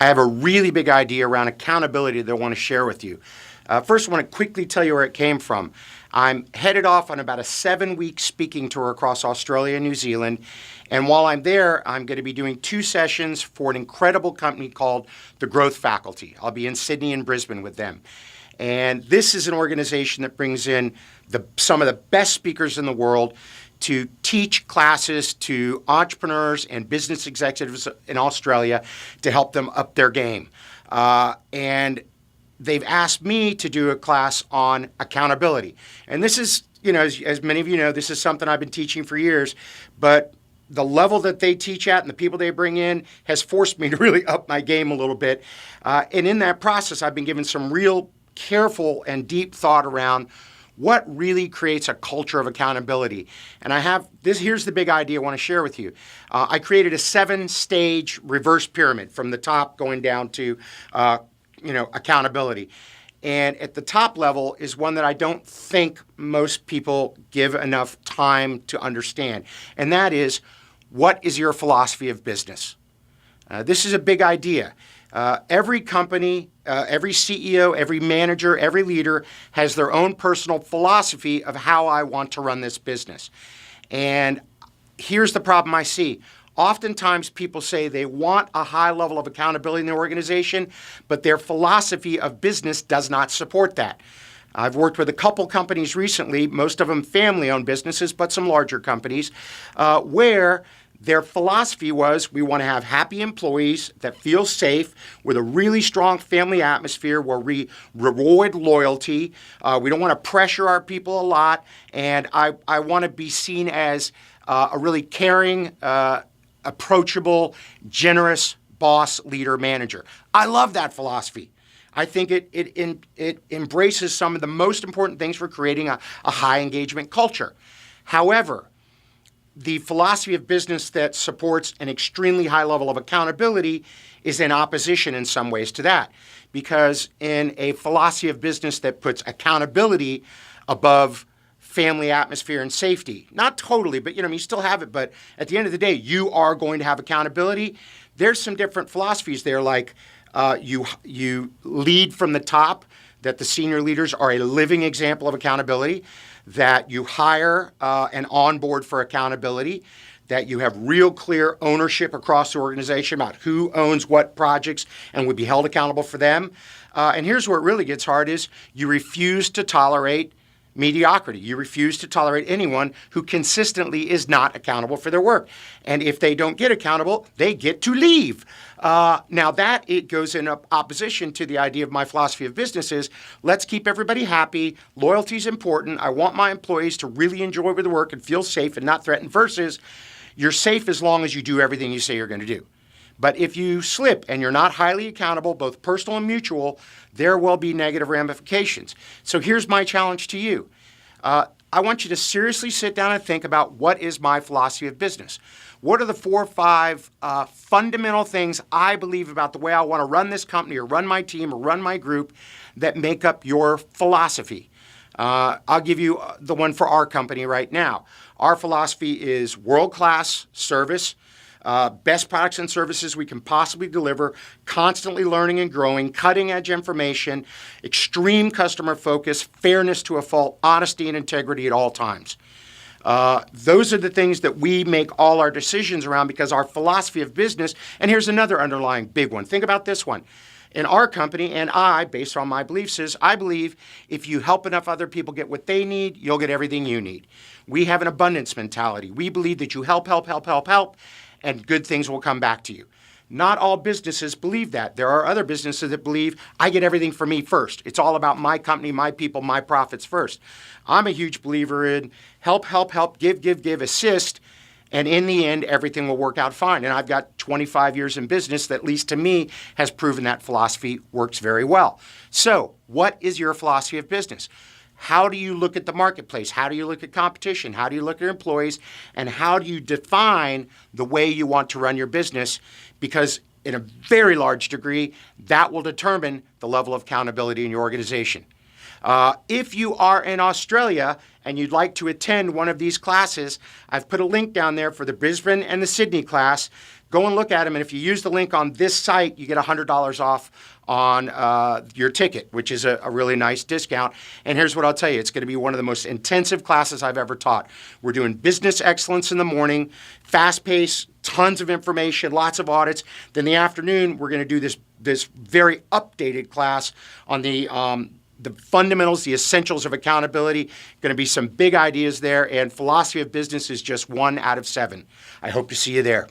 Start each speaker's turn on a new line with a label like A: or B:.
A: I have a really big idea around accountability that I want to share with you. First, I want to quickly tell you where it came from. I'm headed off on about a 7-week speaking tour across Australia and New Zealand. And while I'm there, I'm going to be doing 2 sessions for an incredible company called the Growth Faculty. I'll be in Sydney and Brisbane with them. And this is an organization that brings in some of the best speakers in the world to teach classes to entrepreneurs and business executives in Australia to help them up their game. And they've asked me to do a class on accountability. And this is, as many of you know, this is something I've been teaching for years, but the level that they teach at and the people they bring in has forced me to really up my game a little bit. And in that process, I've been given some real careful and deep thought around what really creates a culture of accountability. And here's the big idea I want to share with you. I created a 7-stage reverse pyramid from the top going down to accountability. And at the top level is one that I don't think most people give enough time to understand. And that is, what is your philosophy of business? This is a big idea. Every company, every CEO, every manager, every leader has their own personal philosophy of how I want to run this business. And here's the problem I see. Oftentimes people say they want a high level of accountability in their organization, but their philosophy of business does not support that. I've worked with a couple companies recently, most of them family-owned businesses, but some larger companies, where their philosophy was, we want to have happy employees that feel safe with a really strong family atmosphere where we reward loyalty. We don't want to pressure our people a lot. And I want to be seen as a really caring, approachable, generous boss, leader, manager. I love that philosophy. I think it embraces some of the most important things for creating a high engagement culture. However, the philosophy of business that supports an extremely high level of accountability is in opposition in some ways to that. Because in a philosophy of business that puts accountability above family atmosphere and safety, not totally, but you still have it, but at the end of the day, you are going to have accountability. There's some different philosophies there, like you lead from the top, that the senior leaders are a living example of accountability, that you hire and onboard for accountability, that you have real clear ownership across the organization about who owns what projects and would be held accountable for them. And here's where it really gets hard is you refuse to tolerate mediocrity. You refuse to tolerate anyone who consistently is not accountable for their work. And if they don't get accountable, they get to leave. Now it goes in opposition to the idea of my philosophy of business is, let's keep everybody happy. Loyalty is important. I want my employees to really enjoy their work and feel safe and not threatened, versus you're safe as long as you do everything you say you're going to do. But if you slip and you're not highly accountable, both personal and mutual, there will be negative ramifications. So here's my challenge to you. I want you to seriously sit down and think about, what is my philosophy of business? What are the 4 or 5 fundamental things I believe about the way I want to run this company or run my team or run my group that make up your philosophy? I'll give you the one for our company right now. Our philosophy is world-class service, best products and services we can possibly deliver, constantly learning and growing, cutting-edge information, extreme customer focus, fairness to a fault, honesty and integrity at all times. Those are the things that we make all our decisions around, because our philosophy of business, and here's another underlying big one. Think about this one. In our company, and based on my beliefs, is I believe if you help enough other people get what they need, you'll get everything you need. We have an abundance mentality. We believe that you help, and good things will come back to you. Not all businesses believe that. There are other businesses that believe I get everything for me first. It's all about my company, my people, my profits first. I'm a huge believer in help, give, assist, and in the end, everything will work out fine. And I've got 25 years in business that, at least to me, has proven that philosophy works very well. So, what is your philosophy of business? How do you look at the marketplace? How do you look at competition? How do you look at employees? And how do you define the way you want to run your business? Because in a very large degree, that will determine the level of accountability in your organization. If you are in Australia and you'd like to attend one of these classes, I've put a link down there for the Brisbane and the Sydney class. go and look at them. And if you use the link on this site, you get $100 off on your ticket, which is a really nice discount. And here's what I'll tell you. It's going to be one of the most intensive classes I've ever taught. We're doing business excellence in the morning, fast pace, tons of information, lots of audits. Then the afternoon, we're going to do this very updated class on the fundamentals, the essentials of accountability. Going to be some big ideas there. And philosophy of business is just 1 out of 7. I hope to see you there.